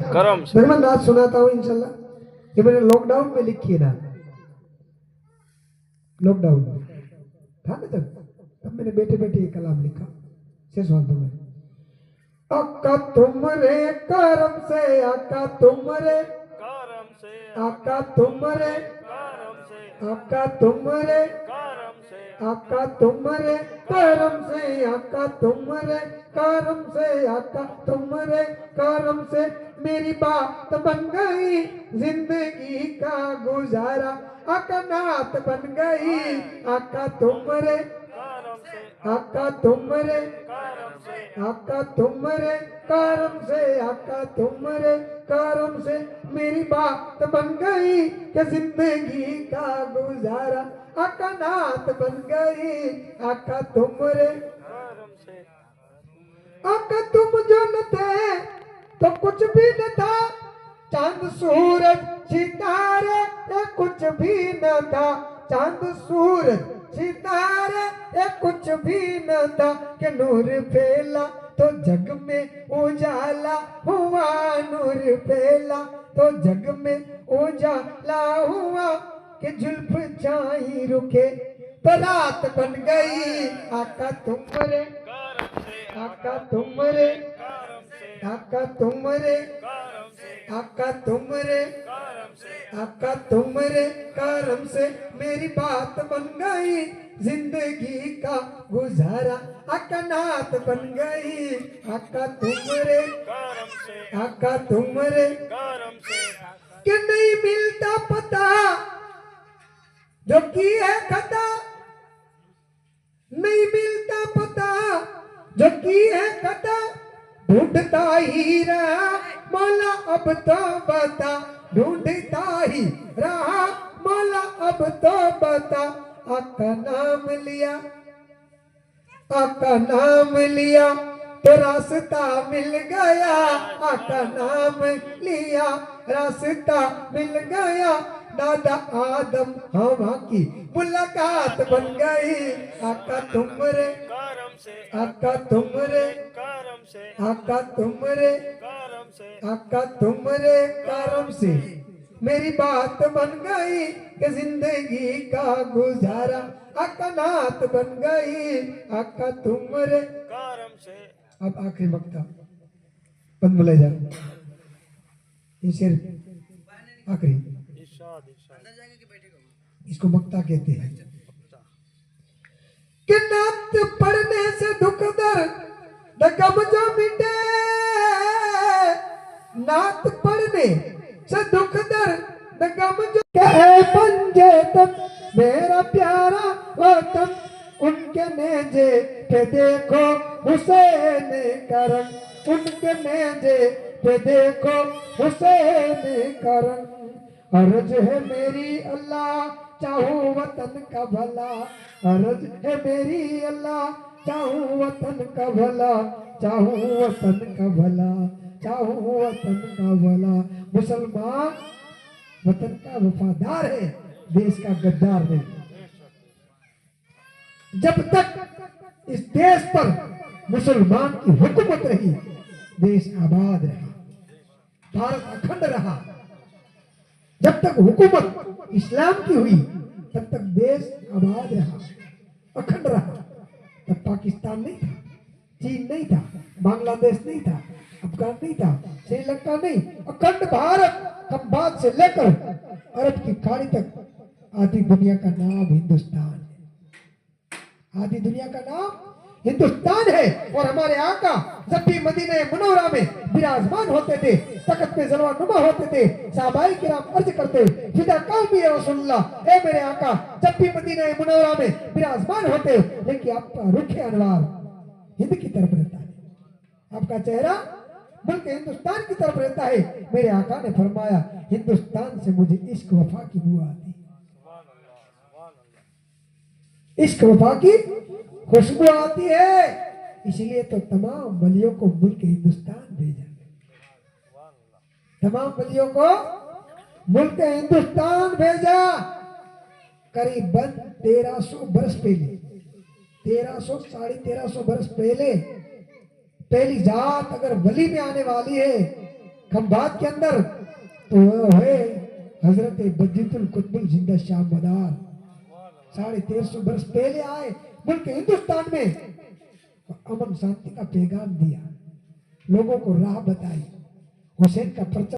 करम से। मैं नाच सुनाता हूँ इंशाल्लाह। ये मैंने लॉकडाउन में लिखी है ना, लॉकडाउन में था ना तब मैंने बैठे बैठे ये कलाम लिखा शेष वाद में। आका तुमरे करम से, आका तुमरे करम से, आका तुमरे करम से, आका तुमरे करम से, आका तुमरे करम से, आका तुमरे करम से, आका तुमरे करम से मेरी बात बन गई जिंदगी का गुजारा। आका नात बन गई, आका तुमरे करम से, आका तुमरे करम से, आका तुमरे करम से, आका तुमरे करम से मेरी बात बन गई कि जिंदगी का गुजारा। आका नात बन गई, आका तुमरे करम से। आका तुम जो न थे तो कुछ भी न था, चांद सूरज सितारे ये कुछ भी न था, चांद सूरज सितारे ये कुछ भी न था कि नूर फैला तो जग में उजाला हुआ, नूर फैला तो जग में उजाला हुआ कि जुल्फ छाई रुके तो रात बन गई। आका तुमरे करम से, आका तुमरे करम से, आका तुमरे करम से, आका तुमरे करम से, आका तुमरे करम से मेरी बात बन गई जिंदगी का गुजारा। आका नात बन गई, आका तुमरे करम से, आका तुमरे करम से, कि नहीं मिलता पता जो की है खता, नहीं मिलता पता जो की है खता, ढूंढता ही रहा मौला अब तो बता, ढूंढता ही रहा मौला अब तो बता। आका नाम लिया, आका नाम लिया तो रास्ता मिल गया, आका नाम लिया रास्ता मिल गया, दादा आदम हवा की मुलाकात बन गई। आका तुमरे करम से, आका तुमरे करम से, आका तुमरे करम से, आका तुमरे करम से मेरी बात बन गई कि जिंदगी का गुजारा। आका नात बन गई, आका तुमरे। करम से। अब आखिरी मक्ता बंद बोले जा, ये शेर आखिरी, इरशाद, इरशाद। इसको मक्ता कहते हैं कि नात पढ़ने से दुख दर्द गम जो मिटे, नात पढ़ने से दुख दर्द गम जो कहे पंजे तक मेरा प्यारा वतन, उनके नेजे पे देखो हुसैन करम, उनके नेजे पे देखो हुसैन करम। अर्ज है मेरी अल्लाह चाहूं वतन का भला, अर्ज है मेरी अल्लाह चाहूं वतन का भला, चाहूं वतन का भला, चाहूं वतन का भला। मुसलमान वतन का वफादार है, देश का गद्दार नहीं। जब तक इस देश पर मुसलमान की हुकूमत रही देश आबाद रहा, भारत अखंड रहा। जब तक हुकूमत इस्लाम की हुई तब तक देश आबाद रहा, अखंड रहा। तब पाकिस्तान नहीं था, चीन नहीं था, बांग्लादेश नहीं था, अफगान नहीं था, श्रीलंका नहीं, अखंड भारत खंबात से लेकर अरब की खाड़ी तक आधी दुनिया का नाम हिंदुस्तान है, आधी दुनिया का नाम हिंदुस्तान है। और हमारे आका जब भी मदीने मुनव्वरा में विराजमान होते थे, तख्त पे जलवा नुमा होते थे, सहाबाई किराम अर्ज करते फिदा कौमी या रसूलुल्लाह, ए मेरे आका जब भी मदीने मुनव्वरा में विराजमान होते, लेकिन आपका रुख अनवार हिंद की तरफ रहता है, आपका चेहरा मुल्क हिंदुस्तान की तरफ रहता है। मेरे आका ने फरमाया हिंदुस्तान से मुझे इश्क वफा की बू आती, इश्क वफा की खुशबू आती है। इसलिए तो तमाम वलियों को मुल्क हिंदुस्तान भेजा, तमाम वलियों को मुल्क हिंदुस्तान भेजा। करीबन 1300 बरस पहले, 1300 साढ़े 1300 बरस पहले पहली जात अगर वली में आने वाली है खंभात के अंदर तो है हजरत बद्दुल कुतुबुल जिंदा शाह मदार 1350 वर्ष पहले आए मुल्क हिंदुस्तान में, अमन शांति का पैगाम दिया, लोगों को राह बताई, हुसैन का परचम